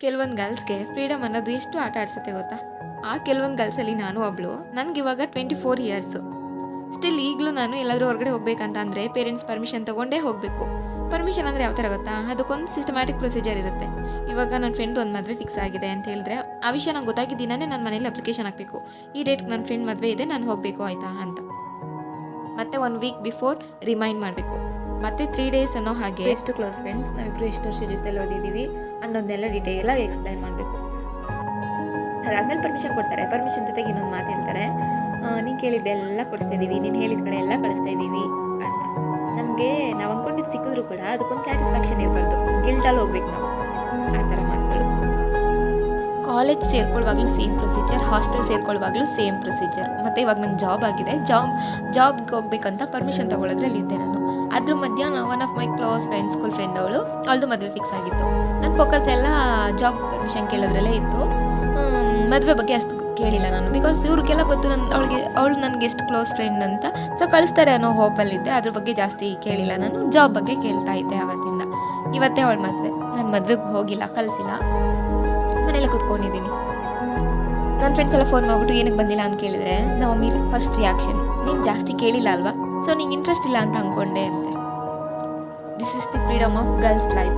ಕೆಲವೊಂದು ಗರ್ಲ್ಸ್ಗೆ ಫ್ರೀಡಮ್ ಅನ್ನೋದು ಎಷ್ಟು ಆಟ ಆಡ್ಸುತ್ತೆ ಗೊತ್ತಾ. ಆ ಕೆಲವೊಂದು ಗರ್ಲ್ಸಲ್ಲಿ ನಾನು ಒಬ್ಳು. ನನಗಿವಾಗ 24 ಇಯರ್ಸು. ಸ್ಟಿಲ್ ಈಗಲೂ ನಾನು ಎಲ್ಲಾದರೂ ಹೊರಗಡೆ ಹೋಗ್ಬೇಕಂತ ಅಂದರೆ ಪೇರೆಂಟ್ಸ್ ಪರ್ಮಿಷನ್ ತೊಗೊಂಡೇ ಹೋಗಬೇಕು. ಪರ್ಮಿಷನ್ ಅಂದರೆ ಯಾವ ಥರ ಗೊತ್ತಾ, ಅದಕ್ಕೊಂದು ಸಿಸ್ಟಮ್ಯಾಟಿಕ್ ಪ್ರೊಸೀಜರ್ ಇರುತ್ತೆ. ಇವಾಗ ನನ್ನ ಫ್ರೆಂಡ್ ಒಂದು ಮದುವೆ ಫಿಕ್ಸ್ ಆಗಿದೆ ಅಂತ ಹೇಳಿದ್ರೆ ಆ ವಿಷಯ ನಂಗೆ ಗೊತ್ತಾಗಿದ್ದೀನೇ ನನ್ನ ಮನೇಲಿ ಅಪ್ಲಿಕೇಶನ್ ಹಾಕಬೇಕು. ಈ ಡೇಟ್ಗೆ ನನ್ನ ಫ್ರೆಂಡ್ ಮದುವೆ ಇದೆ, ನಾನು ಹೋಗಬೇಕು ಆಯಿತಾ ಅಂತ. ಮತ್ತು 1 ವೀಕ್ ಬಿಫೋರ್ ರಿಮೈಂಡ್ ಮಾಡಬೇಕು. ಮತ್ತು 3 ಡೇಸ್ ಅನ್ನೋ ಹಾಗೆ ಎಷ್ಟು ಕ್ಲೋಸ್ ಫ್ರೆಂಡ್ಸ್, ನಾವಿಬ್ಬರು ಎಷ್ಟು ವರ್ಷ ಜೊತೆಲಿ ಓದಿದ್ದೀವಿ ಅನ್ನೋದನ್ನೆಲ್ಲ ಡೀಟೇಲಾಗಿ ಎಕ್ಸ್ಪ್ಲೈನ್ ಮಾಡಬೇಕು. ಅದಾದಮೇಲೆ ಪರ್ಮಿಷನ್ ಕೊಡ್ತಾರೆ. ಪರ್ಮಿಷನ್ ಜೊತೆಗೆ ಇನ್ನೊಂದು ಮಾತು ಹೇಳ್ತಾರೆ, ನೀನು ಕೇಳಿದ್ದೆಲ್ಲ ಕೊಡಿಸ್ತಾ ಇದ್ದೀವಿ, ನೀನು ಹೇಳಿದ ಕಡೆ ಎಲ್ಲ ಕಳಿಸ್ತಾ ಇದ್ದೀವಿ ಅಂತ. ನಮಗೆ ನಾವು ಅಂದ್ಕೊಂಡಿದ್ದು ಸಿಕ್ಕಿದ್ರು ಕೂಡ ಅದಕ್ಕೊಂದು ಸ್ಯಾಟಿಸ್ಫ್ಯಾಕ್ಷನ್ ಇರಬಾರ್ದು, ಗಿಲ್ಟಲ್ಲಿ ಹೋಗ್ಬೇಕು ನಾವು. ಆ ಥರ ಮಾತುಗಳು. ಕಾಲೇಜ್ ಸೇರ್ಕೊಳ್ಳುವಾಗಲೂ ಸೇಮ್ ಪ್ರೊಸೀಜರ್, ಹಾಸ್ಟೆಲ್ ಸೇರ್ಕೊಳ್ಳುವಾಗಲೂ ಸೇಮ್ ಪ್ರೊಸೀಜರ್. ಮತ್ತು ಇವಾಗ ನಂಗೆ ಜಾಬ್ ಆಗಿದೆ, ಜಾಬ್ಗೆ ಹೋಗ್ಬೇಕಂತ ಪರ್ಮಿಷನ್ ತೊಗೊಳೋದ್ರಲ್ಲಿದ್ದೆ ನಾನು. ಅದ್ರ ಮಧ್ಯ one of my close friend, school friend ಅವಳದು ಮದುವೆ ಫಿಕ್ಸ್ ಆಗಿತ್ತು. ನನ್ನ ಫೋಕಸ್ ಎಲ್ಲ ಜಾಬ್ ಪರ್ಮಿಷನ್ ಕೇಳೋದ್ರಲ್ಲೇ ಇತ್ತು. ಮದುವೆ ಬಗ್ಗೆ ಅಷ್ಟು ಕೇಳಿಲ್ಲ ನಾನು, ಬಿಕಾಸ್ ಇವ್ರಿಗೆಲ್ಲ ಗೊತ್ತು ಅವಳು ನನಗೆ ಎಷ್ಟು ಕ್ಲೋಸ್ ಫ್ರೆಂಡ್ ಅಂತ. ಸೊ ಕಳಿಸ್ತಾರೆ ಅನ್ನೋ ಹೋಪಲ್ಲಿದ್ದೆ, ಅದ್ರ ಬಗ್ಗೆ ಜಾಸ್ತಿ ಕೇಳಿಲ್ಲ ನಾನು. ಜಾಬ್ ಬಗ್ಗೆ ಕೇಳ್ತಾ ಇದ್ದೆ ಆವತ್ತಿಂದ. ಇವತ್ತೇ ಅವಳ ಮದುವೆ, ನಾನು ಮದುವೆಗೆ ಹೋಗಿಲ್ಲ, ಕಳಿಸಿಲ್ಲ, ಮನೇಲೆ ಕೂತ್ಕೊಂಡಿದ್ದೀನಿ. ನನ್ನ ಫ್ರೆಂಡ್ಸ್ ಎಲ್ಲ ಫೋನ್ ಮಾಡಿಬಿಟ್ಟು ಏನಕ್ಕೆ ಬಂದಿಲ್ಲ ಅಂತ ಕೇಳಿದ್ರೆ ನಾವು ಮೀರಿ ಫಸ್ಟ್ ರಿಯಾಕ್ಷನ್, ನೀನು ಜಾಸ್ತಿ ಕೇಳಿಲ್ಲ ಅಲ್ವಾ, ಸೊ ನಿಂಗೆ ಇಂಟ್ರೆಸ್ಟ್ ಇಲ್ಲ ಅಂತ ಅಂದ್ಕೊಂಡೆ ಅಂತೆ. This is the freedom of girls life.